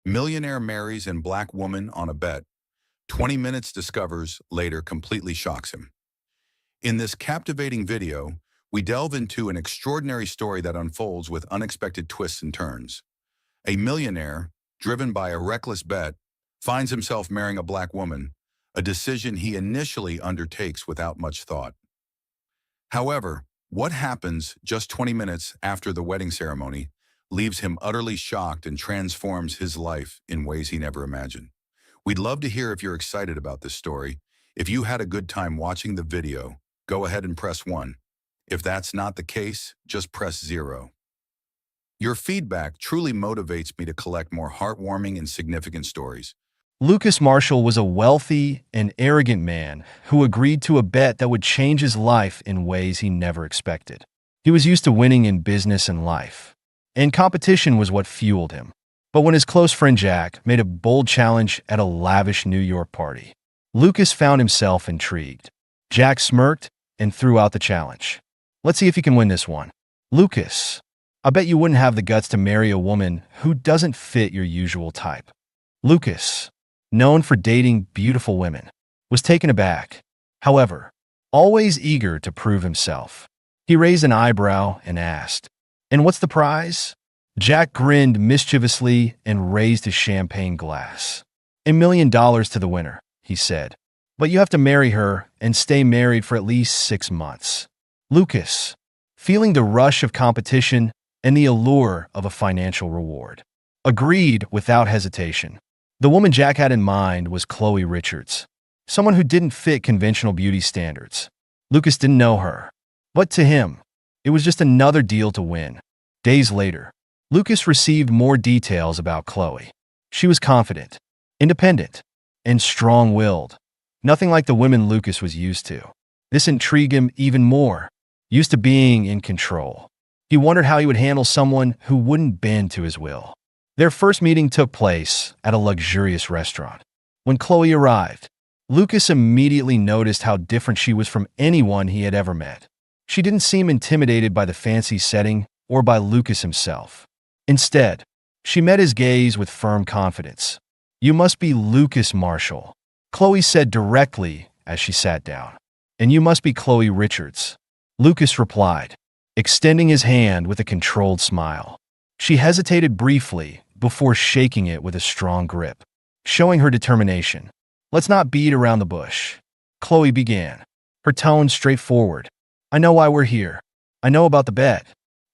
Millionaire marries and black woman on a bet. 20 minutes discovers, later completely shocks him. In this captivating video, we delve into an extraordinary story that unfolds with unexpected twists and turns. A millionaire, driven by a reckless bet, finds himself marrying a black woman, a decision he initially undertakes without much thought. However, what happens just 20 minutes after the wedding ceremony leaves him utterly shocked and transforms his life in ways he never imagined. We'd love to hear if you're excited about this story. If you had a good time watching the video, go ahead and press 1. If that's not the case, just press 0. Your feedback truly motivates me to collect more heartwarming and significant stories. Lucas Marshall was a wealthy and arrogant man who agreed to a bet that would change his life in ways he never expected. He was used to winning in business and life, and competition was what fueled him. But when his close friend Jack made a bold challenge at a lavish New York party, Lucas found himself intrigued. Jack smirked and threw out the challenge. "Let's see if you can win this one." "Lucas, I bet you wouldn't have the guts to marry a woman who doesn't fit your usual type." Lucas, known for dating beautiful women, was taken aback. However, always eager to prove himself, he raised an eyebrow and asked, "And what's the prize?" Jack grinned mischievously and raised his champagne glass. $1 million to the winner," he said. "But you have to marry her and stay married for at least 6 months." Lucas, feeling the rush of competition and the allure of a financial reward, agreed without hesitation. The woman Jack had in mind was Chloe Richards, someone who didn't fit conventional beauty standards. Lucas didn't know her, but to him, it was just another deal to win. Days later, Lucas received more details about Chloe. She was confident, independent, and strong-willed, nothing like the women Lucas was used to. This intrigued him even more. Used to being in control, he wondered how he would handle someone who wouldn't bend to his will. Their first meeting took place at a luxurious restaurant. When Chloe arrived, Lucas immediately noticed how different she was from anyone he had ever met. She didn't seem intimidated by the fancy setting or by Lucas himself. Instead, she met his gaze with firm confidence. "You must be Lucas Marshall," Chloe said directly as she sat down. "And you must be Chloe Richards," Lucas replied, extending his hand with a controlled smile. She hesitated briefly before shaking it with a strong grip, showing her determination. "Let's not beat around the bush," Chloe began, her tone straightforward. "I know why we're here. I know about the bet,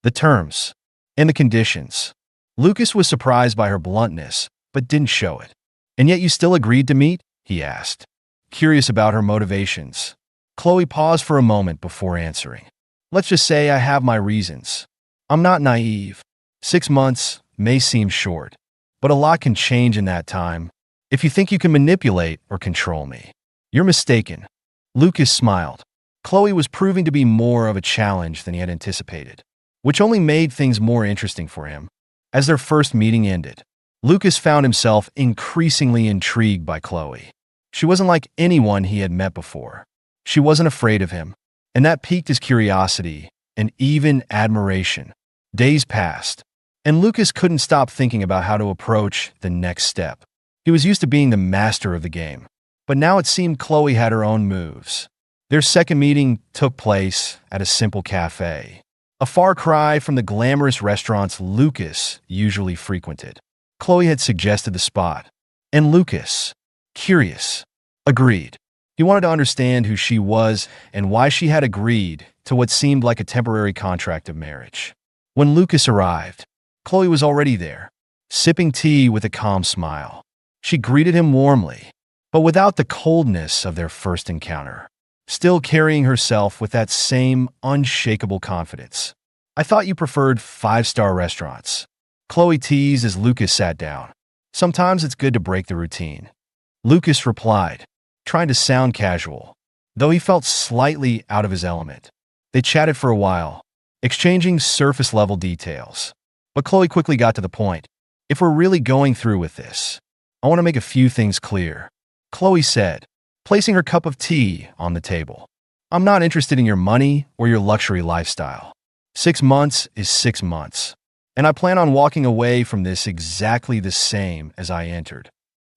the terms, and the conditions." Lucas was surprised by her bluntness, but didn't show it. "And yet you still agreed to meet?" he asked, curious about her motivations. Chloe paused for a moment before answering. "Let's just say I have my reasons. I'm not naive. 6 months may seem short, but a lot can change in that time. If you think you can manipulate or control me, you're mistaken." Lucas smiled. Chloe was proving to be more of a challenge than he had anticipated, which only made things more interesting for him. As their first meeting ended, Lucas found himself increasingly intrigued by Chloe. She wasn't like anyone he had met before. She wasn't afraid of him, and that piqued his curiosity and even admiration. Days passed, and Lucas couldn't stop thinking about how to approach the next step. He was used to being the master of the game, but now it seemed Chloe had her own moves. Their second meeting took place at a simple cafe, a far cry from the glamorous restaurants Lucas usually frequented. Chloe had suggested the spot, and Lucas, curious, agreed. He wanted to understand who she was and why she had agreed to what seemed like a temporary contract of marriage. When Lucas arrived, Chloe was already there, sipping tea with a calm smile. She greeted him warmly, but without the coldness of their first encounter, still carrying herself with that same unshakable confidence. "I thought you preferred 5-star restaurants," Chloe teased as Lucas sat down. "Sometimes it's good to break the routine," Lucas replied, trying to sound casual, though he felt slightly out of his element. They chatted for a while, exchanging surface-level details. But Chloe quickly got to the point. "If we're really going through with this, I want to make a few things clear," Chloe said, placing her cup of tea on the table. "I'm not interested in your money or your luxury lifestyle. 6 months is 6 months. and I plan on walking away from this exactly the same as I entered.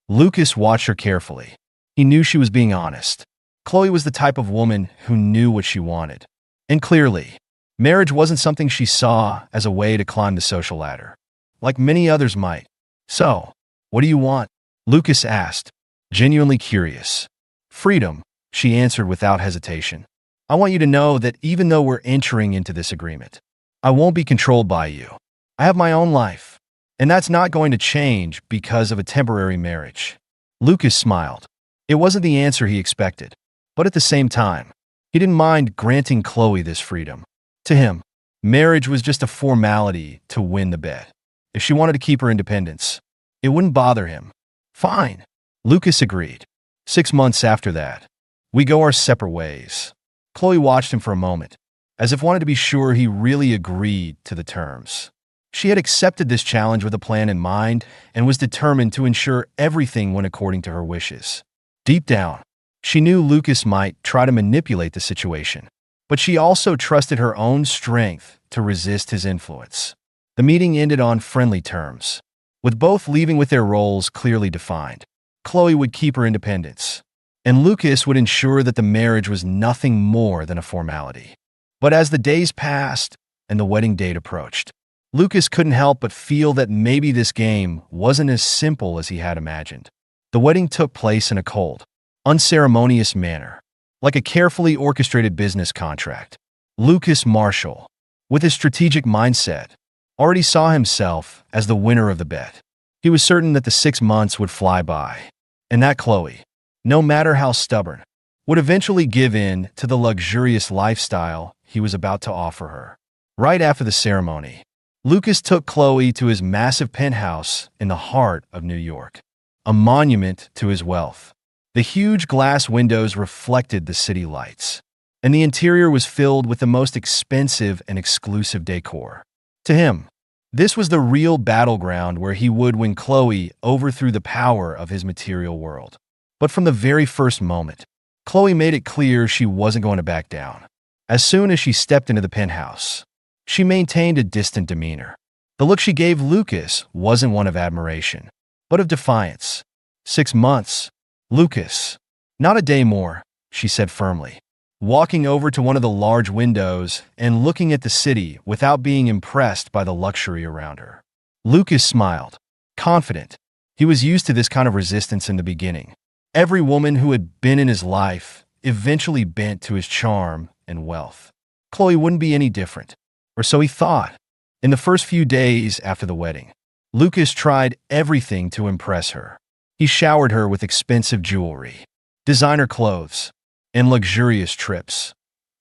Lucas watched her carefully. He knew she was being honest. Chloe was the type of woman who knew what she wanted. And clearly, marriage wasn't something she saw as a way to climb the social ladder, like many others might. So, what do you want? Lucas asked, genuinely curious. Freedom, she answered without hesitation. I want you to know that even though we're entering into this agreement, I won't be controlled by you. I have my own life, and that's not going to change because of a temporary marriage. Lucas smiled. It wasn't the answer he expected, but at the same time, he didn't mind granting Chloe this freedom. To him, marriage was just a formality to win the bet. If she wanted to keep her independence, it wouldn't bother him. Fine, Lucas agreed. 6 months after that, we go our separate ways. Chloe watched him for a moment, as if wanted to be sure he really agreed to the terms. She had accepted this challenge with a plan in mind and was determined to ensure everything went according to her wishes. Deep down, she knew Lucas might try to manipulate the situation, but she also trusted her own strength to resist his influence. The meeting ended on friendly terms, with both leaving with their roles clearly defined. Chloe would keep her independence, and Lucas would ensure that the marriage was nothing more than a formality. But as the days passed and the wedding date approached, Lucas couldn't help but feel that maybe this game wasn't as simple as he had imagined. The wedding took place in a cold, unceremonious manner, like a carefully orchestrated business contract. Lucas Marshall, with his strategic mindset, already saw himself as the winner of the bet. He was certain that the 6 months would fly by, and that Chloe, no matter how stubborn, would eventually give in to the luxurious lifestyle he was about to offer her. Right after the ceremony, Lucas took Chloe to his massive penthouse in the heart of New York, a monument to his wealth. The huge glass windows reflected the city lights, and the interior was filled with the most expensive and exclusive decor. To him, this was the real battleground where he would win Chloe over through the power of his material world. But from the very first moment, Chloe made it clear she wasn't going to back down. As soon as she stepped into the penthouse, she maintained a distant demeanor. The look she gave Lucas wasn't one of admiration, but of defiance. 6 months, Lucas. Not a day more, she said firmly, walking over to one of the large windows and looking at the city without being impressed by the luxury around her. Lucas smiled, confident. He was used to this kind of resistance in the beginning. Every woman who had been in his life eventually bent to his charm and wealth. Chloe wouldn't be any different, or so he thought. In the first few days after the wedding, Lucas tried everything to impress her. He showered her with expensive jewelry, designer clothes, and luxurious trips,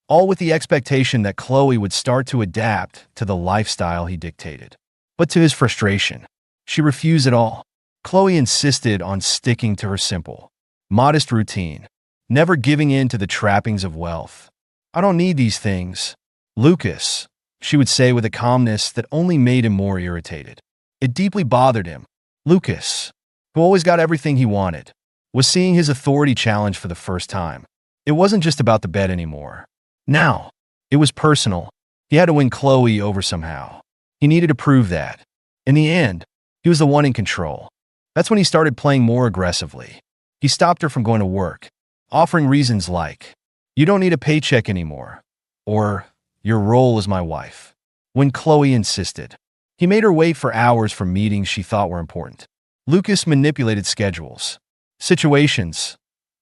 all with the expectation that Chloe would start to adapt to the lifestyle he dictated. But to his frustration, she refused it all. Chloe insisted on sticking to her simple, modest routine, never giving in to the trappings of wealth. I don't need these things, Lucas, she would say with a calmness that only made him more irritated. It deeply bothered him. Lucas, who always got everything he wanted, was seeing his authority challenged for the first time. It wasn't just about the bet anymore. Now, it was personal. He had to win Chloe over somehow. He needed to prove that. In the end, he was the one in control. That's when he started playing more aggressively. He stopped her from going to work, offering reasons like, "You don't need a paycheck anymore," or "Your role as my wife." When Chloe insisted, he made her wait for hours for meetings she thought were important. Lucas manipulated schedules, situations,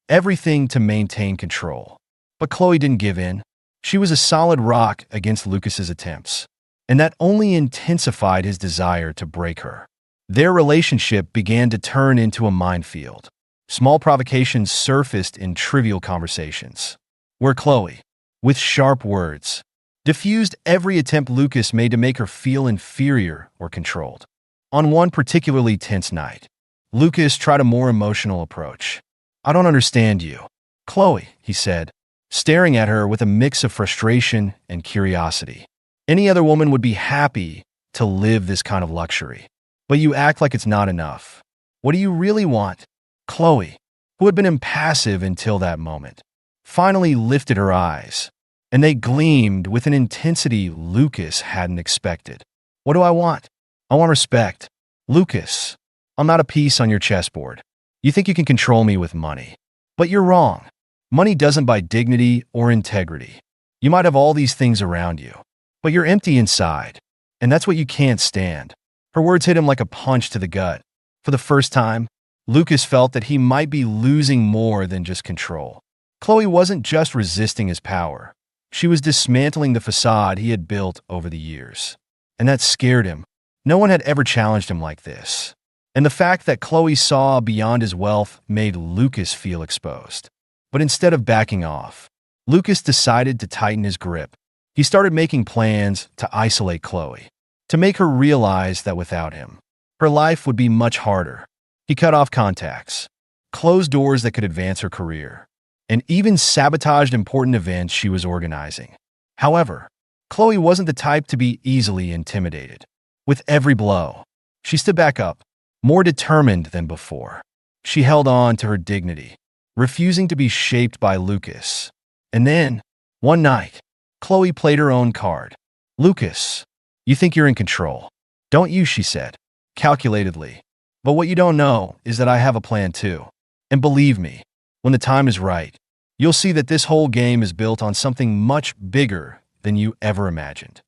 everything to maintain control. But Chloe didn't give in. She was a solid rock against Lucas's attempts, and that only intensified his desire to break her. Their relationship began to turn into a minefield. Small provocations surfaced in trivial conversations, where Chloe, with sharp words, diffused every attempt Lucas made to make her feel inferior or controlled. On one particularly tense night, Lucas tried a more emotional approach. "I don't understand you, Chloe," he said, staring at her with a mix of frustration and curiosity. "Any other woman would be happy to live this kind of luxury, but you act like it's not enough. What do you really want?" Chloe, who had been impassive until that moment, finally lifted her eyes, and they gleamed with an intensity Lucas hadn't expected. What do I want? I want respect. Lucas, I'm not a piece on your chessboard. You think you can control me with money. But you're wrong. Money doesn't buy dignity or integrity. You might have all these things around you, but you're empty inside, and that's what you can't stand. Her words hit him like a punch to the gut. For the first time, Lucas felt that he might be losing more than just control. Chloe wasn't just resisting his power. She was dismantling the facade he had built over the years. And that scared him. No one had ever challenged him like this. And the fact that Chloe saw beyond his wealth made Lucas feel exposed. But instead of backing off, Lucas decided to tighten his grip. He started making plans to isolate Chloe, to make her realize that without him, her life would be much harder. He cut off contacts, closed doors that could advance her career, and even sabotaged important events she was organizing. However, Chloe wasn't the type to be easily intimidated. With every blow, she stood back up, more determined than before. She held on to her dignity, refusing to be shaped by Lucas. And then, one night, Chloe played her own card. Lucas, you think you're in control, don't you? She said, calculatedly. But what you don't know is that I have a plan too. And believe me, when the time is right, you'll see that this whole game is built on something much bigger than you ever imagined.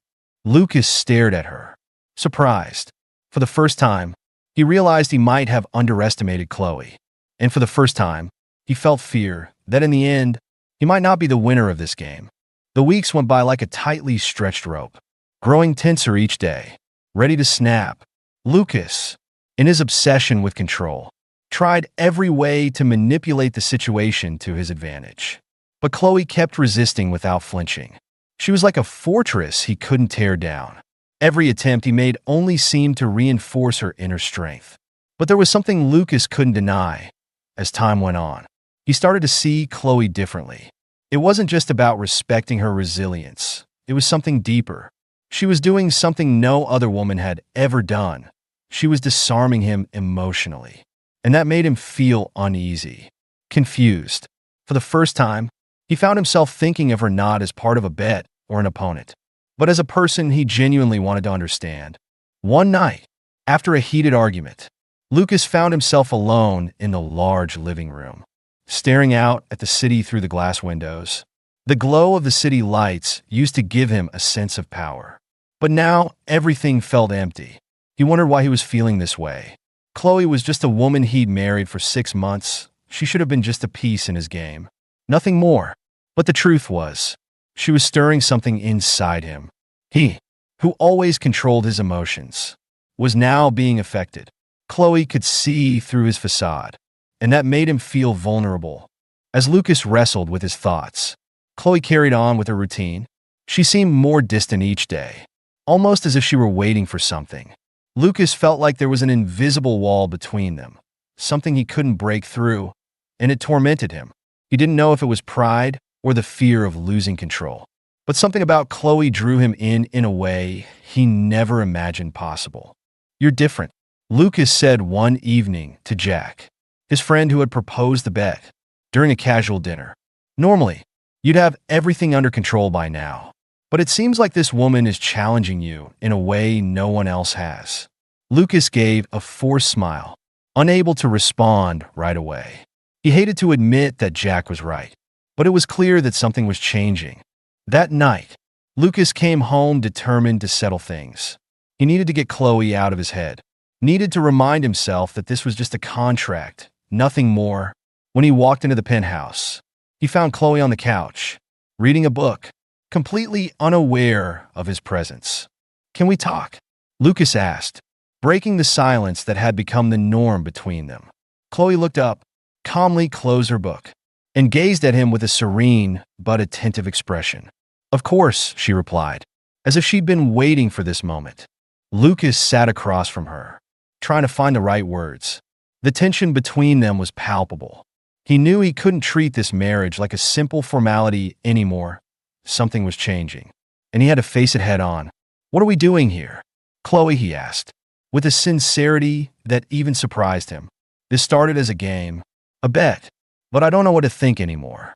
Lucas stared at her, surprised. For the first time, he realized he might have underestimated Chloe. And for the first time, he felt fear that in the end, he might not be the winner of this game. The weeks went by like a tightly stretched rope, growing tenser each day, ready to snap. Lucas, in his obsession with control, tried every way to manipulate the situation to his advantage. But Chloe kept resisting without flinching. She was like a fortress he couldn't tear down. Every attempt he made only seemed to reinforce her inner strength. But there was something Lucas couldn't deny. As time went on, he started to see Chloe differently. It wasn't just about respecting her resilience. It was something deeper. She was doing something no other woman had ever done. She was disarming him emotionally. And that made him feel uneasy, confused. For the first time, he found himself thinking of her not as part of a bet or an opponent, but as a person he genuinely wanted to understand. One night, after a heated argument, Lucas found himself alone in the large living room, staring out at the city through the glass windows. The glow of the city lights used to give him a sense of power. But now everything felt empty. He wondered why he was feeling this way. Chloe was just a woman he'd married for 6 months. She should have been just a piece in his game. Nothing more. But the truth was, she was stirring something inside him. He, who always controlled his emotions, was now being affected. Chloe could see through his facade, and that made him feel vulnerable. As Lucas wrestled with his thoughts, Chloe carried on with her routine. She seemed more distant each day, almost as if she were waiting for something. Lucas felt like there was an invisible wall between them, something he couldn't break through, and it tormented him. He didn't know if it was pride or the fear of losing control. But something about Chloe drew him in a way he never imagined possible. "You're different," Lucas said one evening to Jack, his friend who had proposed the bet, during a casual dinner. "Normally, you'd have everything under control by now. But it seems like this woman is challenging you in a way no one else has." Lucas gave a forced smile, unable to respond right away. He hated to admit that Jack was right, but it was clear that something was changing. That night, Lucas came home determined to settle things. He needed to get Chloe out of his head, needed to remind himself that this was just a contract, nothing more. When he walked into the penthouse, he found Chloe on the couch, reading a book, completely unaware of his presence. "Can we talk?" Lucas asked, breaking the silence that had become the norm between them. Chloe looked up, calmly closed her book, and gazed at him with a serene but attentive expression. "Of course," she replied, as if she'd been waiting for this moment. Lucas sat across from her, trying to find the right words. The tension between them was palpable. He knew he couldn't treat this marriage like a simple formality anymore. Something was changing, and he had to face it head on. "What are we doing here, Chloe?" he asked, with a sincerity that even surprised him. "This started as a game, a bet, but I don't know what to think anymore."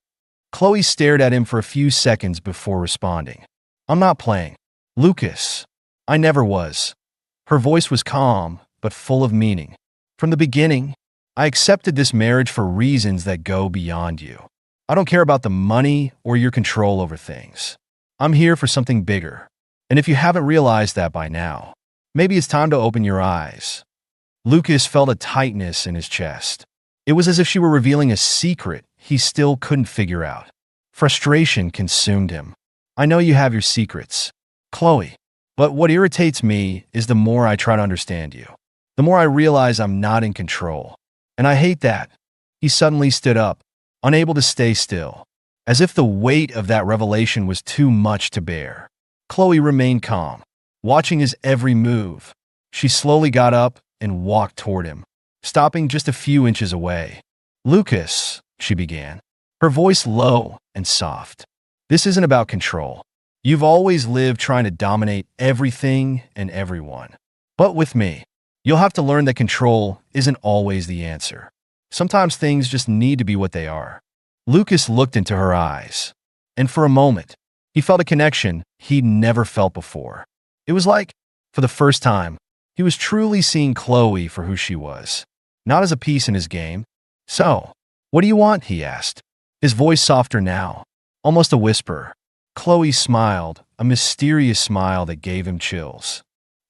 Chloe stared at him for a few seconds before responding. "I'm not playing. Lucas, I never was. Her voice was calm, but full of meaning. From the beginning, I accepted this marriage for reasons that go beyond you. I don't care about the money or your control over things. I'm here for something bigger. And if you haven't realized that by now, maybe it's time to open your eyes. Lucas felt a tightness in his chest. It was as if she were revealing a secret he still couldn't figure out. Frustration consumed him. I know you have your secrets, Chloe, but what irritates me is the more I try to understand you, the more I realize I'm not in control. And I hate that. He suddenly stood up, unable to stay still, as if the weight of that revelation was too much to bear. Chloe remained calm, watching his every move. She slowly got up and walked toward him, stopping just a few inches away. Lucas, she began, her voice low and soft. This isn't about control. You've always lived trying to dominate everything and everyone. But with me, you'll have to learn that control isn't always the answer. Sometimes things just need to be what they are. Lucas looked into her eyes, and for a moment, he felt a connection he'd never felt before. It was like, for the first time, he was truly seeing Chloe for who she was, not as a piece in his game. So, what do you want? He asked, his voice softer now, almost a whisper. Chloe smiled, a mysterious smile that gave him chills.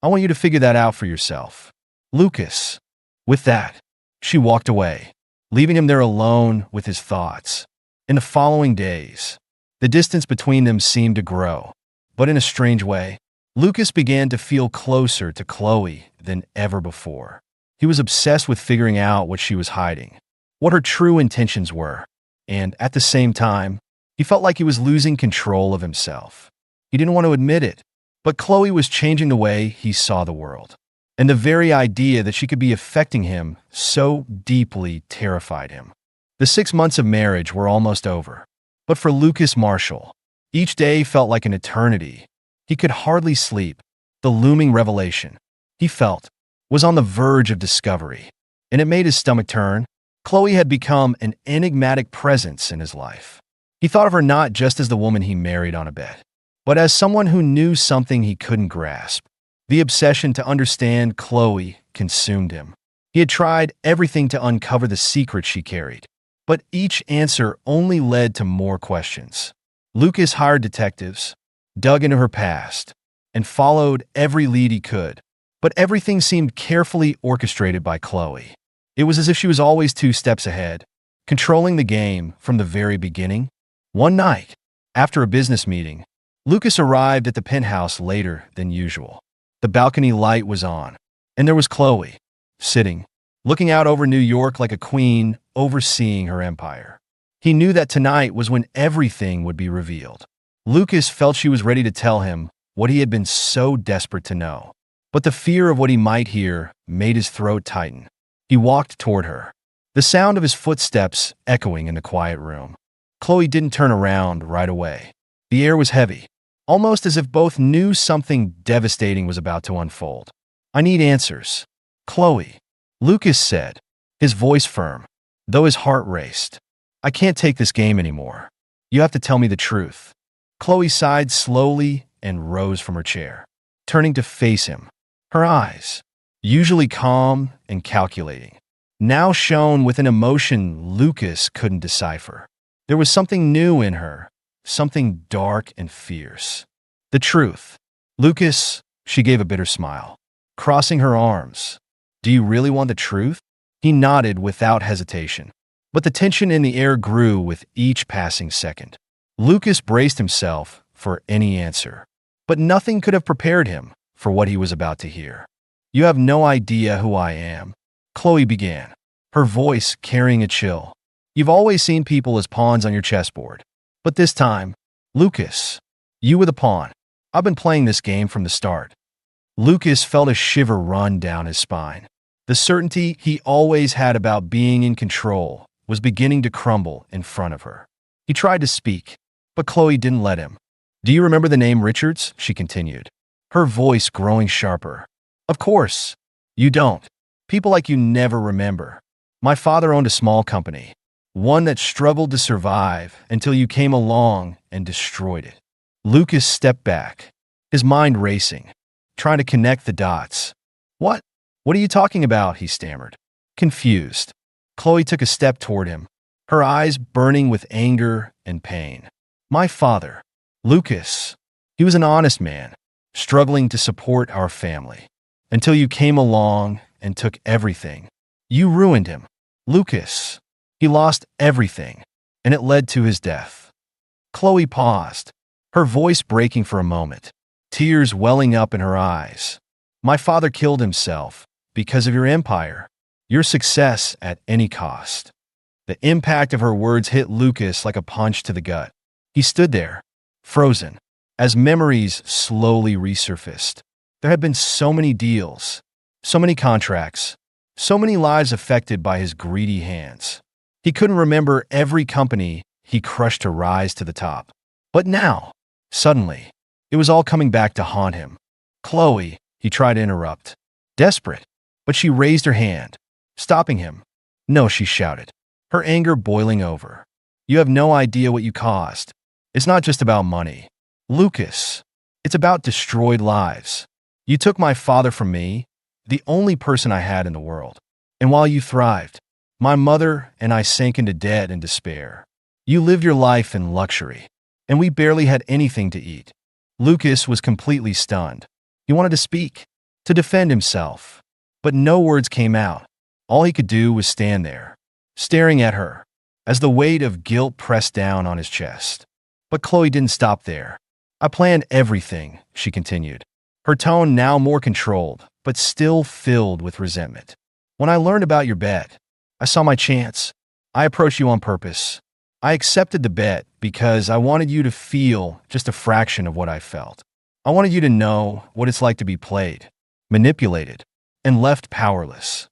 I want you to figure that out for yourself, Lucas. With that, she walked away, leaving him there alone with his thoughts. In the following days, the distance between them seemed to grow, but in a strange way, Lucas began to feel closer to Chloe than ever before. He was obsessed with figuring out what she was hiding, what her true intentions were, and at the same time, he felt like he was losing control of himself. He didn't want to admit it, but Chloe was changing the way he saw the world, and the very idea that she could be affecting him so deeply terrified him. The 6 months of marriage were almost over, but for Lucas Marshall, each day felt like an eternity. He could hardly sleep. The looming revelation, he felt, was on the verge of discovery, and it made his stomach turn. Chloe had become an enigmatic presence in his life. He thought of her not just as the woman he married on a bet, but as someone who knew something he couldn't grasp. The obsession to understand Chloe consumed him. He had tried everything to uncover the secret she carried, but each answer only led to more questions. Lucas hired detectives, dug into her past, and followed every lead he could, but everything seemed carefully orchestrated by Chloe. It was as if she was always 2 steps ahead, controlling the game from the very beginning. One night, after a business meeting, Lucas arrived at the penthouse later than usual. The balcony light was on, and there was Chloe, sitting, looking out over New York like a queen overseeing her empire. He knew that tonight was when everything would be revealed. Lucas felt she was ready to tell him what he had been so desperate to know, but the fear of what he might hear made his throat tighten. He walked toward her, the sound of his footsteps echoing in the quiet room. Chloe didn't turn around right away. The air was heavy, almost as if both knew something devastating was about to unfold. I need answers, Chloe, Lucas said, his voice firm, though his heart raced. I can't take this game anymore. You have to tell me the truth. Chloe sighed slowly and rose from her chair, turning to face him. Her eyes, usually calm and calculating, now shone with an emotion Lucas couldn't decipher. There was something new in her, something dark and fierce. The truth. Lucas, she gave a bitter smile, crossing her arms. Do you really want the truth? He nodded without hesitation, but the tension in the air grew with each passing second. Lucas braced himself for any answer, but nothing could have prepared him for what he was about to hear. You have no idea who I am, Chloe began, her voice carrying a chill. You've always seen people as pawns on your chessboard. But this time, Lucas, you were the pawn. I've been playing this game from the start. Lucas felt a shiver run down his spine. The certainty he always had about being in control was beginning to crumble in front of her. He tried to speak, but Chloe didn't let him. Do you remember the name Richards? She continued, her voice growing sharper. Of course. You don't. People like you never remember. My father owned a small company, one that struggled to survive until you came along and destroyed it. Lucas stepped back, his mind racing, trying to connect the dots. What? What are you talking about? He stammered, confused. Chloe took a step toward him, her eyes burning with anger and pain. My father, Lucas. He was an honest man, struggling to support our family. Until you came along and took everything. You ruined him. Lucas. He lost everything, and it led to his death. Chloe paused, her voice breaking for a moment, tears welling up in her eyes. My father killed himself because of your empire, your success at any cost. The impact of her words hit Lucas like a punch to the gut. He stood there, frozen, as memories slowly resurfaced. There had been so many deals, so many contracts, so many lives affected by his greedy hands. He couldn't remember every company he crushed to rise to the top. But now, suddenly, it was all coming back to haunt him. Chloe, he tried to interrupt, desperate, but she raised her hand, stopping him. No, she shouted, her anger boiling over. You have no idea what you caused. It's not just about money. Lucas, it's about destroyed lives. You took my father from me, the only person I had in the world. And while you thrived, my mother and I sank into debt and despair. You lived your life in luxury, and we barely had anything to eat. Lucas was completely stunned. He wanted to speak, to defend himself, but no words came out. All he could do was stand there, staring at her, as the weight of guilt pressed down on his chest. But Chloe didn't stop there. I planned everything, she continued, her tone now more controlled, but still filled with resentment. When I learned about your bet, I saw my chance. I approached you on purpose. I accepted the bet because I wanted you to feel just a fraction of what I felt. I wanted you to know what it's like to be played, manipulated, and left powerless.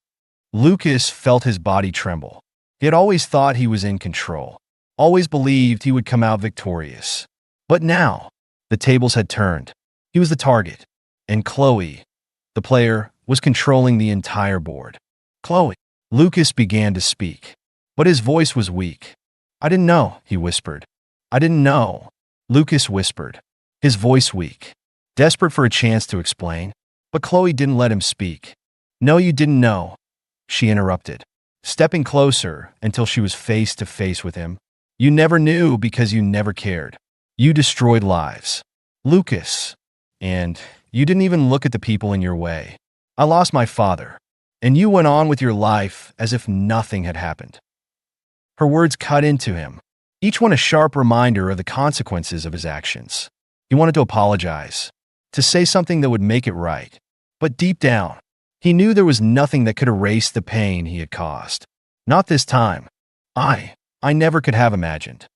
Lucas felt his body tremble. He had always thought he was in control, always believed he would come out victorious. But now, the tables had turned. He was the target, and Chloe, the player, was controlling the entire board. Chloe. Lucas began to speak, but his voice was weak. I didn't know, he whispered. I didn't know. Lucas whispered, his voice weak, desperate for a chance to explain. But Chloe didn't let him speak. No, you didn't know, she interrupted, stepping closer until she was face to face with him. You never knew because you never cared. You destroyed lives. Lucas. And you didn't even look at the people in your way. I lost my father, and you went on with your life as if nothing had happened. Her words cut into him, each one a sharp reminder of the consequences of his actions. He wanted to apologize, to say something that would make it right. But deep down, he knew there was nothing that could erase the pain he had caused. Not this time. I never could have imagined.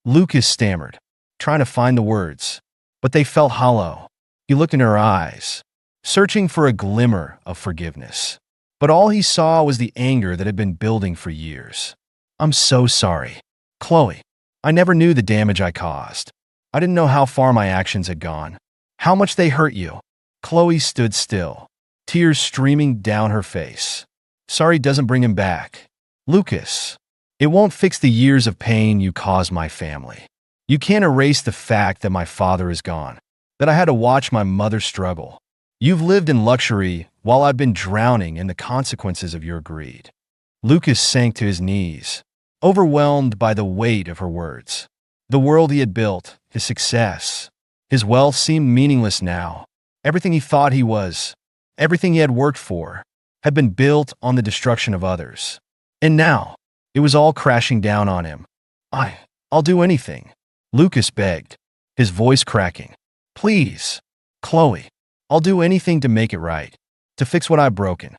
Lucas stammered, trying to find the words, but they felt hollow. He looked in her eyes, searching for a glimmer of forgiveness. But all he saw was the anger that had been building for years. I'm so sorry, Chloe. I never knew the damage I caused. I didn't know how far my actions had gone, how much they hurt you. Chloe stood still, tears streaming down her face. Sorry doesn't bring him back. Lucas, it won't fix the years of pain you caused my family. You can't erase the fact that my father is gone, that I had to watch my mother struggle. You've lived in luxury while I've been drowning in the consequences of your greed. Lucas sank to his knees, overwhelmed by the weight of her words. The world he had built, his success, his wealth seemed meaningless now. Everything he thought he was, everything he had worked for, had been built on the destruction of others. And now, it was all crashing down on him. I'll do anything, Lucas begged, his voice cracking. Please, Chloe, I'll do anything to make it right, to fix what I've broken.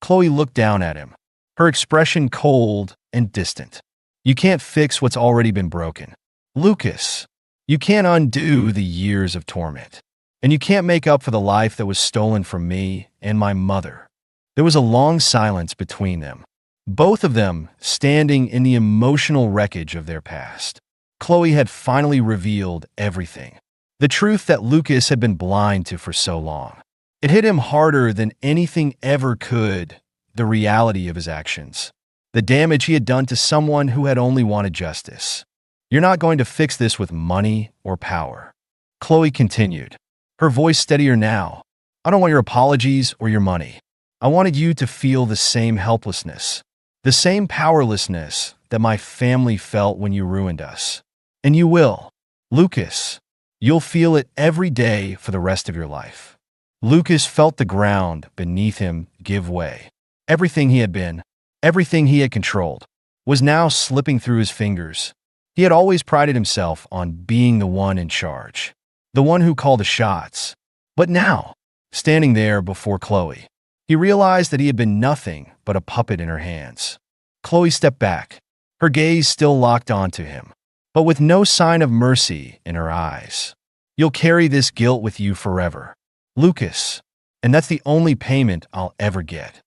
Chloe looked down at him, her expression cold and distant. You can't fix what's already been broken. Lucas, you can't undo the years of torment. And you can't make up for the life that was stolen from me and my mother. There was a long silence between them, both of them standing in the emotional wreckage of their past. Chloe had finally revealed everything, the truth that Lucas had been blind to for so long. It hit him harder than anything ever could, the reality of his actions, the damage he had done to someone who had only wanted justice. You're not going to fix this with money or power, Chloe continued, her voice steadier now. I don't want your apologies or your money. I wanted you to feel the same helplessness, the same powerlessness that my family felt when you ruined us. And you will. Lucas, you'll feel it every day for the rest of your life. Lucas felt the ground beneath him give way. Everything he had been, everything he had controlled, was now slipping through his fingers. He had always prided himself on being the one in charge, the one who called the shots. But now, standing there before Chloe, he realized that he had been nothing but a puppet in her hands. Chloe stepped back, her gaze still locked onto him, but with no sign of mercy in her eyes. You'll carry this guilt with you forever, Lucas, and that's the only payment I'll ever get.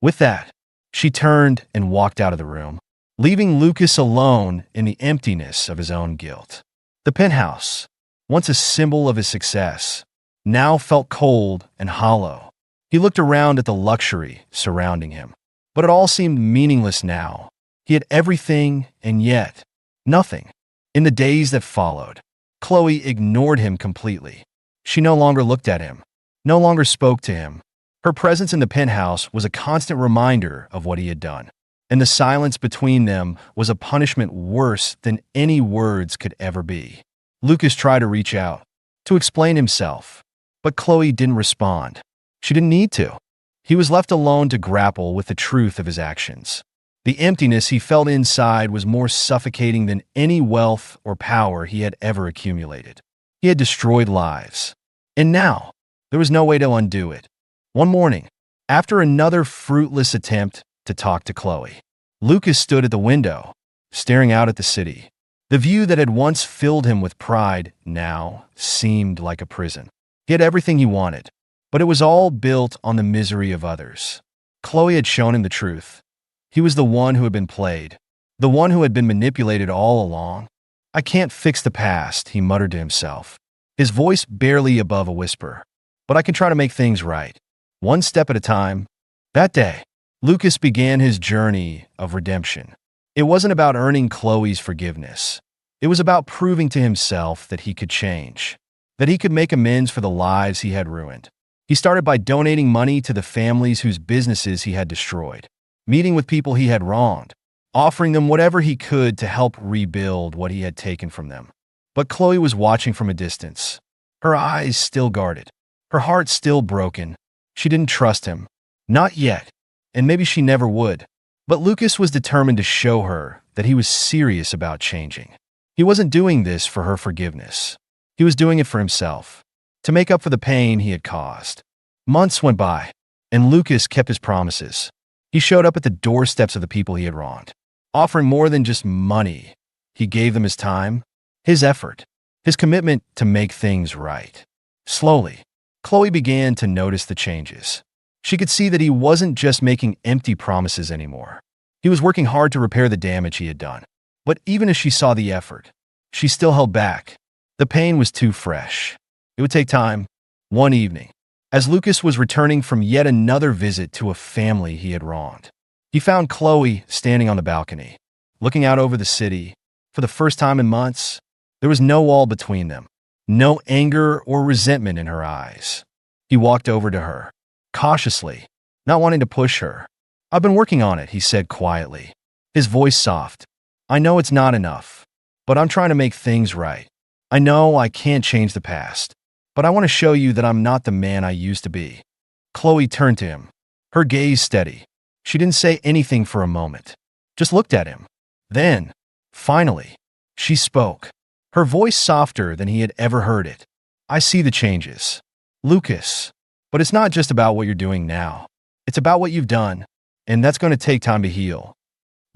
With that, she turned and walked out of the room, leaving Lucas alone in the emptiness of his own guilt. The penthouse, once a symbol of his success, now felt cold and hollow. He looked around at the luxury surrounding him, but it all seemed meaningless now. He had everything and yet nothing. In the days that followed, Chloe ignored him completely. She no longer looked at him, no longer spoke to him. Her presence in the penthouse was a constant reminder of what he had done, and the silence between them was a punishment worse than any words could ever be. Lucas tried to reach out, to explain himself, but Chloe didn't respond. She didn't need to. He was left alone to grapple with the truth of his actions. The emptiness he felt inside was more suffocating than any wealth or power he had ever accumulated. He had destroyed lives, and now there was no way to undo it. One morning, after another fruitless attempt to talk to Chloe, Lucas stood at the window, staring out at the city. The view that had once filled him with pride now seemed like a prison. He had everything he wanted, but it was all built on the misery of others. Chloe had shown him the truth. He was the one who had been played, the one who had been manipulated all along. I can't fix the past, he muttered to himself, his voice barely above a whisper. But I can try to make things right, one step at a time. That day, Lucas began his journey of redemption. It wasn't about earning Chloe's forgiveness. It was about proving to himself that he could change, that he could make amends for the lives he had ruined. He started by donating money to the families whose businesses he had destroyed, meeting with people he had wronged, offering them whatever he could to help rebuild what he had taken from them. But Chloe was watching from a distance, her eyes still guarded, her heart still broken. She didn't trust him. Not yet, and maybe she never would. But Lucas was determined to show her that he was serious about changing. He wasn't doing this for her forgiveness. He was doing it for himself, to make up for the pain he had caused. Months went by, and Lucas kept his promises. He showed up at the doorsteps of the people he had wronged, offering more than just money. He gave them his time, his effort, his commitment to make things right. Slowly, Chloe began to notice the changes. She could see that he wasn't just making empty promises anymore. He was working hard to repair the damage he had done. But even as she saw the effort, she still held back. The pain was too fresh. It would take time. One evening, as Lucas was returning from yet another visit to a family he had wronged, he found Chloe standing on the balcony, looking out over the city. For the first time in months, there was no wall between them, no anger or resentment in her eyes. He walked over to her, cautiously, not wanting to push her. "I've been working on it," he said quietly, his voice soft. "I know it's not enough, but I'm trying to make things right. I know I can't change the past, but I want to show you that I'm not the man I used to be." Chloe turned to him, her gaze steady. She didn't say anything for a moment, just looked at him. Then, finally, she spoke, her voice softer than he had ever heard it. "I see the changes, Lucas, but it's not just about what you're doing now. It's about what you've done, and that's going to take time to heal."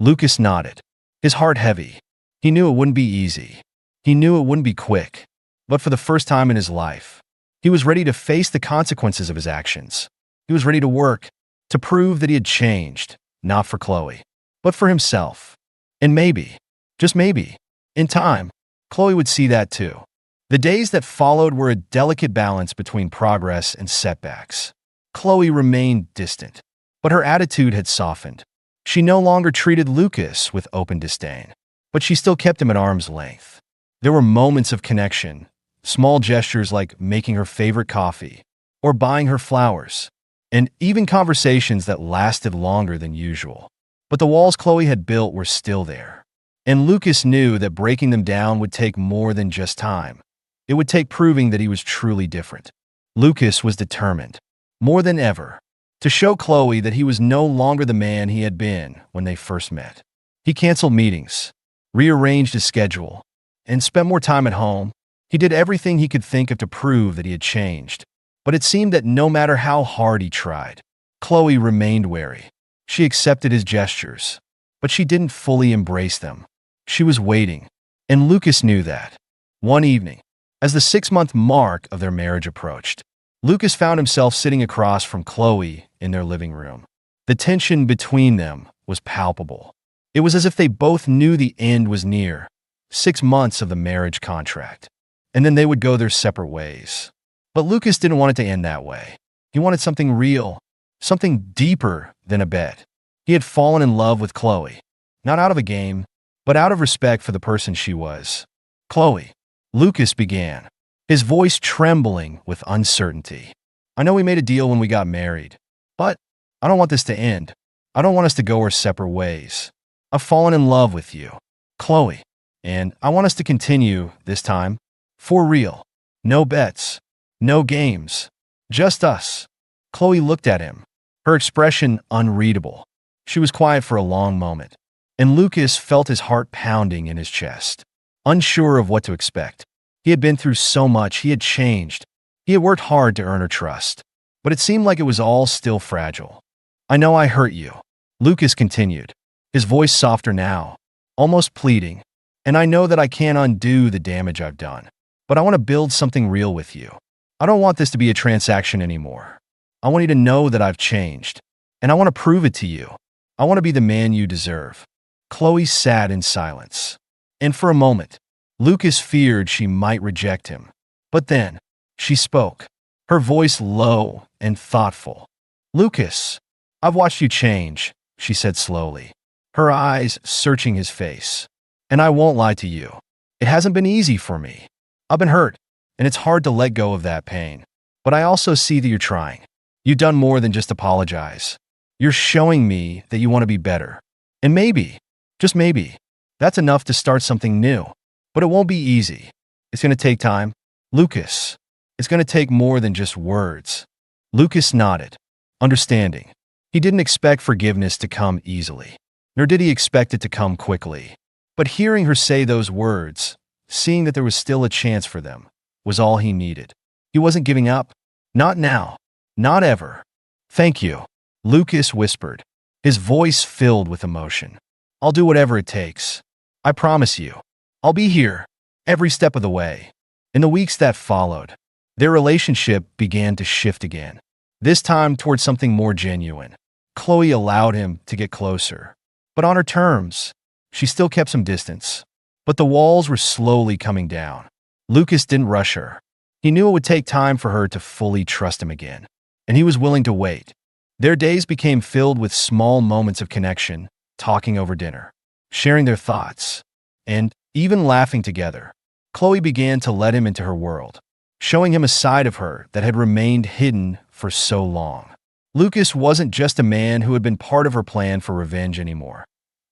Lucas nodded, his heart heavy. He knew it wouldn't be easy. He knew it wouldn't be quick. But for the first time in his life, he was ready to face the consequences of his actions. He was ready to work, to prove that he had changed, not for Chloe, but for himself. And maybe, just maybe, in time, Chloe would see that too. The days that followed were a delicate balance between progress and setbacks. Chloe remained distant, but her attitude had softened. She no longer treated Lucas with open disdain, but she still kept him at arm's length. There were moments of connection, small gestures like making her favorite coffee, or buying her flowers, and even conversations that lasted longer than usual. But the walls Chloe had built were still there. And Lucas knew that breaking them down would take more than just time. It would take proving that he was truly different. Lucas was determined, more than ever, to show Chloe that he was no longer the man he had been when they first met. He canceled meetings, rearranged his schedule, and spent more time at home. He did everything he could think of to prove that he had changed. But it seemed that no matter how hard he tried, Chloe remained wary. She accepted his gestures, but she didn't fully embrace them. She was waiting, and Lucas knew that. One evening, as the 6-month mark of their marriage approached, Lucas found himself sitting across from Chloe in their living room. The tension between them was palpable. It was as if they both knew the end was near, 6 months of the marriage contract, and then they would go their separate ways. But Lucas didn't want it to end that way. He wanted something real, something deeper than a bet. He had fallen in love with Chloe, not out of a game, but out of respect for the person she was. "Chloe," Lucas began, his voice trembling with uncertainty. "I know we made a deal when we got married, but I don't want this to end. I don't want us to go our separate ways. I've fallen in love with you, Chloe, and I want us to continue this time, for real. No bets, no games, just us." Chloe looked at him, her expression unreadable. She was quiet for a long moment, and Lucas felt his heart pounding in his chest, unsure of what to expect. He had been through so much, he had changed. He had worked hard to earn her trust, but it seemed like it was all still fragile. "I know I hurt you," Lucas continued, his voice softer now, almost pleading, "and I know that I can't undo the damage I've done, but I want to build something real with you. I don't want this to be a transaction anymore. I want you to know that I've changed, and I want to prove it to you. I want to be the man you deserve." Chloe sat in silence, and for a moment, Lucas feared she might reject him. But then, she spoke, her voice low and thoughtful. "Lucas, I've watched you change," she said slowly, her eyes searching his face. "And I won't lie to you. It hasn't been easy for me. I've been hurt, and it's hard to let go of that pain. But I also see that you're trying. You've done more than just apologize. You're showing me that you want to be better. And maybe, just maybe, that's enough to start something new. But it won't be easy. It's going to take time. Lucas, it's going to take more than just words." Lucas nodded, understanding. He didn't expect forgiveness to come easily, nor did he expect it to come quickly. But hearing her say those words, seeing that there was still a chance for them, was all he needed. He wasn't giving up. Not now. Not ever. "Thank you," Lucas whispered, his voice filled with emotion. "I'll do whatever it takes. I promise you. I'll be here, every step of the way." In the weeks that followed, their relationship began to shift again, this time towards something more genuine. Chloe allowed him to get closer, but on her terms. She still kept some distance, but the walls were slowly coming down. Lucas didn't rush her. He knew it would take time for her to fully trust him again, and he was willing to wait. Their days became filled with small moments of connection, talking over dinner, sharing their thoughts, and even laughing together. Chloe began to let him into her world, showing him a side of her that had remained hidden for so long. Lucas wasn't just a man who had been part of her plan for revenge anymore.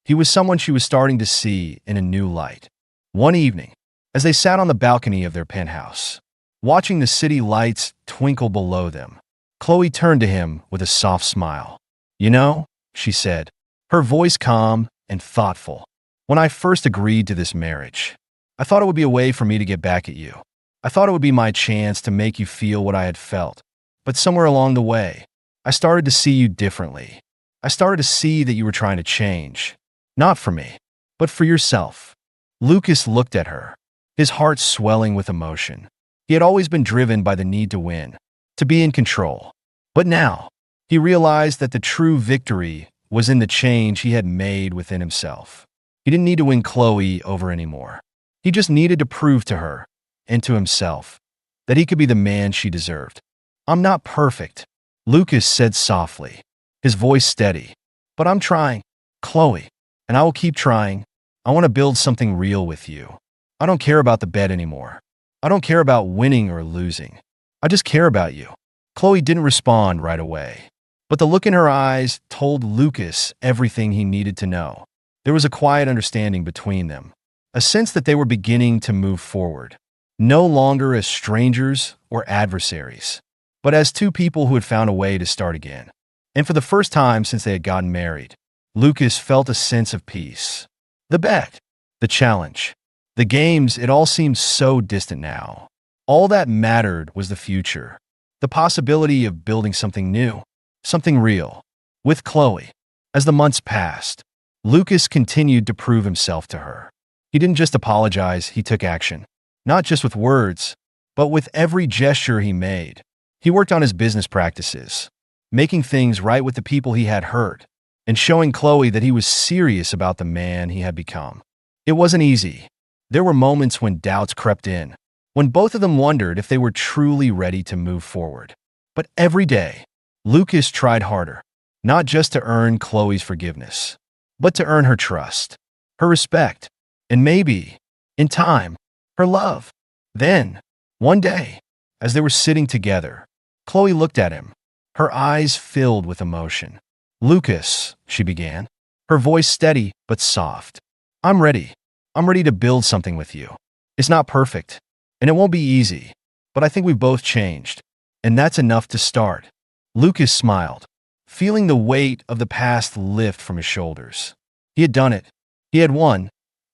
He was someone she was starting to see in a new light. One evening, as they sat on the balcony of their penthouse, watching the city lights twinkle below them, Chloe turned to him with a soft smile. "You know," she said, her voice calm and thoughtful, "when I first agreed to this marriage, I thought it would be a way for me to get back at you. I thought it would be my chance to make you feel what I had felt. But somewhere along the way, I started to see you differently. I started to see that you were trying to change. Not for me, but for yourself." Lucas looked at her, his heart swelling with emotion. He had always been driven by the need to win, to be in control. But now, he realized that the true victory was in the change he had made within himself. He didn't need to win Chloe over anymore. He just needed to prove to her, and to himself, that he could be the man she deserved. "I'm not perfect," Lucas said softly, his voice steady. "But I'm trying, Chloe, and I will keep trying. I want to build something real with you. I don't care about the bet anymore. I don't care about winning or losing. I just care about you. Chloe didn't respond right away, but the look in her eyes told Lucas everything he needed to know. There was a quiet understanding between them, a sense that they were beginning to move forward, no longer as strangers or adversaries, but as two people who had found a way to start again. And for the first time since they had gotten married, Lucas felt a sense of peace. The bet, the challenge, the games, it all seemed so distant now. All that mattered was the future, the possibility of building something new, something real, with Chloe. As the months passed, Lucas continued to prove himself to her. He didn't just apologize, he took action. Not just with words, but with every gesture he made. He worked on his business practices, making things right with the people he had hurt, and showing Chloe that he was serious about the man he had become. It wasn't easy. There were moments when doubts crept in, when both of them wondered if they were truly ready to move forward. But every day, Lucas tried harder, not just to earn Chloe's forgiveness, but to earn her trust, her respect, and maybe, in time, her love. Then, one day, as they were sitting together, Chloe looked at him, her eyes filled with emotion. "Lucas," she began, her voice steady but soft. "I'm ready. I'm ready to build something with you. It's not perfect, and it won't be easy, but I think we've both changed, and that's enough to start." Lucas smiled, feeling the weight of the past lift from his shoulders. He had done it. He had won,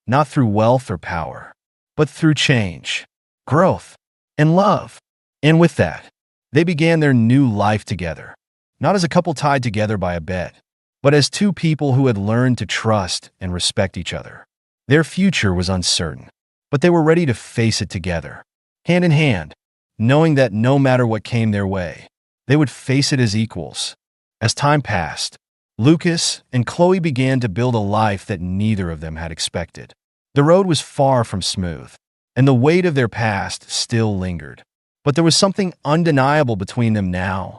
not through wealth or power, but through change, growth, and love. And with that, they began their new life together, not as a couple tied together by a bet, but as two people who had learned to trust and respect each other. Their future was uncertain, but they were ready to face it together, hand in hand, knowing that no matter what came their way, they would face it as equals. As time passed, Lucas and Chloe began to build a life that neither of them had expected. The road was far from smooth, and the weight of their past still lingered. But there was something undeniable between them now,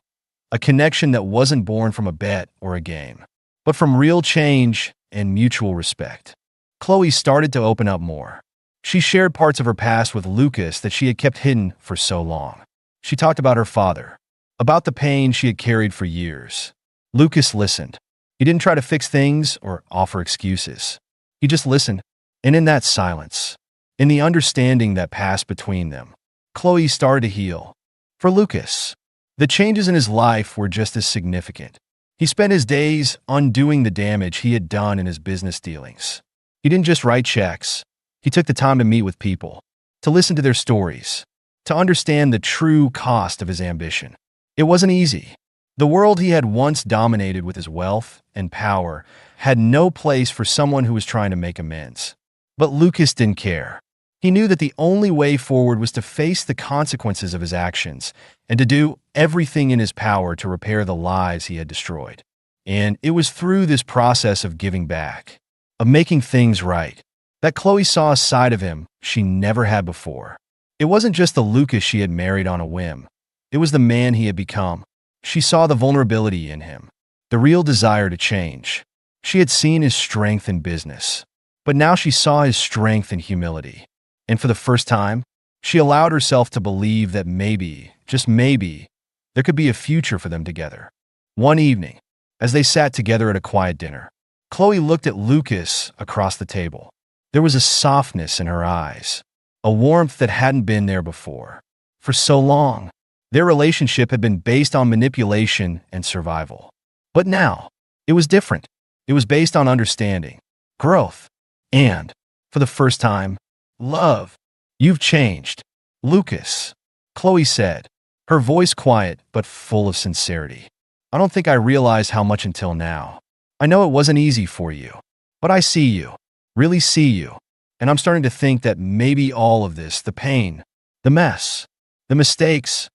a connection that wasn't born from a bet or a game, but from real change and mutual respect. Chloe started to open up more. She shared parts of her past with Lucas that she had kept hidden for so long. She talked about her father, about the pain she had carried for years. Lucas listened. He didn't try to fix things or offer excuses. He just listened, and in that silence, in the understanding that passed between them, Chloe started to heal. For Lucas, the changes in his life were just as significant. He spent his days undoing the damage he had done in his business dealings. He didn't just write checks. He took the time to meet with people, to listen to their stories, to understand the true cost of his ambition. It wasn't easy. The world he had once dominated with his wealth and power had no place for someone who was trying to make amends. But Lucas didn't care. He knew that the only way forward was to face the consequences of his actions and to do everything in his power to repair the lives he had destroyed. And it was through this process of giving back, of making things right, that Chloe saw a side of him she never had before. It wasn't just the Lucas she had married on a whim. It was the man he had become. She saw the vulnerability in him, the real desire to change. She had seen his strength in business, but now she saw his strength in humility. And for the first time, she allowed herself to believe that maybe, just maybe, there could be a future for them together. One evening, as they sat together at a quiet dinner, Chloe looked at Lucas across the table. There was a softness in her eyes, a warmth that hadn't been there before. For so long, their relationship had been based on manipulation and survival. But now, it was different. It was based on understanding, growth, and, for the first time, love. "You've changed, Lucas," Chloe said, her voice quiet but full of sincerity. "I don't think I realized how much until now. I know it wasn't easy for you, but I see you, really see you, and I'm starting to think that maybe all of this, the pain, the mess, the mistakes,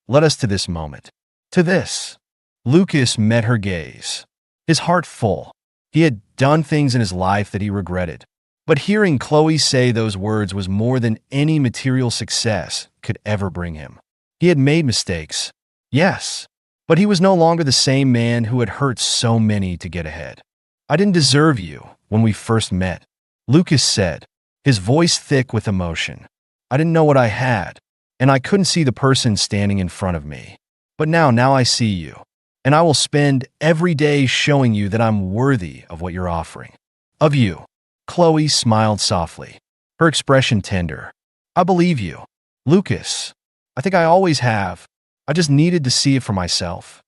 led us to this moment, to this." Lucas met her gaze, his heart full. He had done things in his life that he regretted, but hearing Chloe say those words was more than any material success could ever bring him. He had made mistakes, yes, but he was no longer the same man who had hurt so many to get ahead. "I didn't deserve you when we first met," Lucas said, his voice thick with emotion. "I didn't know what I had, and I couldn't see the person standing in front of me. But now I see you, and I will spend every day showing you that I'm worthy of what you're offering. Of you. Chloe smiled softly, her expression tender. I believe you. Lucas. I think I always have. I just needed to see it for myself.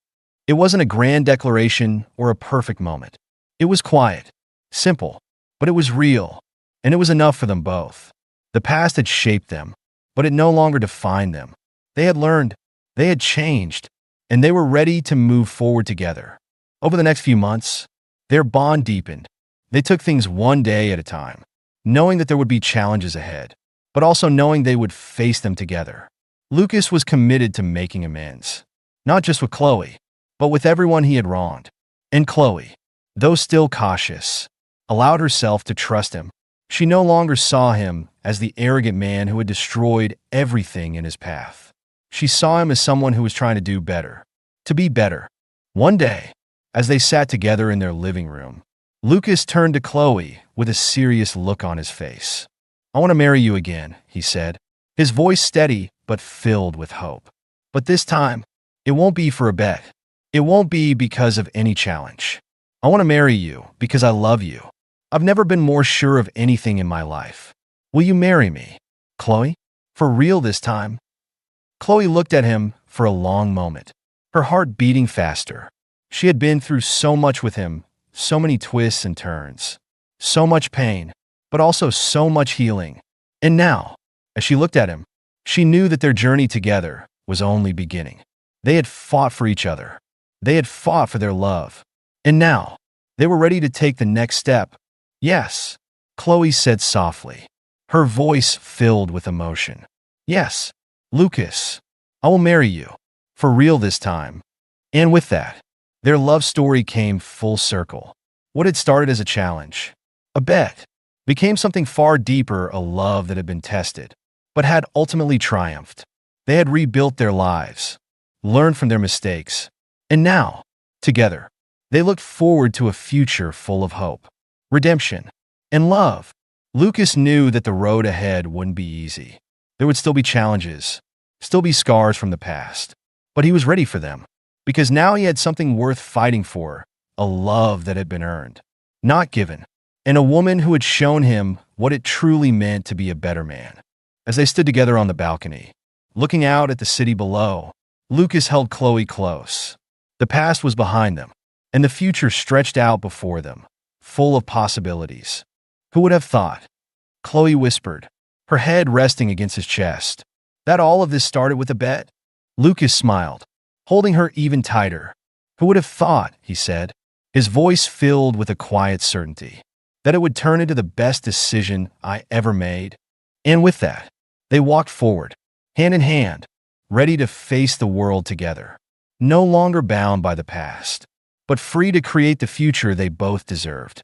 It wasn't a grand declaration or a perfect moment. It was quiet, simple, but it was real, and it was enough for them both. The past had shaped them, but it no longer defined them. They had learned, they had changed, and they were ready to move forward together. Over the next few months, their bond deepened. They took things one day at a time, knowing that there would be challenges ahead, but also knowing they would face them together. Lucas was committed to making amends, not just with Chloe, but with everyone he had wronged. And Chloe, though still cautious, allowed herself to trust him. She no longer saw him as the arrogant man who had destroyed everything in his path. She saw him as someone who was trying to do better, to be better. One day, as they sat together in their living room, Lucas turned to Chloe with a serious look on his face. I want to marry you again, he said, his voice steady but filled with hope. But this time, it won't be for a bet. It won't be because of any challenge. I want to marry you because I love you. I've never been more sure of anything in my life. Will you marry me, Chloe? For real this time? Chloe looked at him for a long moment, her heart beating faster. She had been through so much with him, so many twists and turns, so much pain, but also so much healing. And now, as she looked at him, she knew that their journey together was only beginning. They had fought for each other. They had fought for their love. And now, they were ready to take the next step. Yes, Chloe said softly, her voice filled with emotion. Yes, Lucas, I will marry you, for real this time. And with that, their love story came full circle. What had started as a challenge, a bet, became something far deeper, a love that had been tested, but had ultimately triumphed. They had rebuilt their lives, learned from their mistakes, and now, together, they looked forward to a future full of hope, redemption, and love. Lucas knew that the road ahead wouldn't be easy. There would still be challenges, still be scars from the past, but he was ready for them, because now he had something worth fighting for, a love that had been earned, not given, and a woman who had shown him what it truly meant to be a better man. As they stood together on the balcony, looking out at the city below, Lucas held Chloe close. The past was behind them, and the future stretched out before them, full of possibilities. Who would have thought? Chloe whispered, her head resting against his chest. That all of this started with a bet? Lucas smiled, holding her even tighter. Who would have thought, he said, his voice filled with a quiet certainty, that it would turn into the best decision I ever made? And with that, they walked forward, hand in hand, ready to face the world together, no longer bound by the past, but free to create the future they both deserved.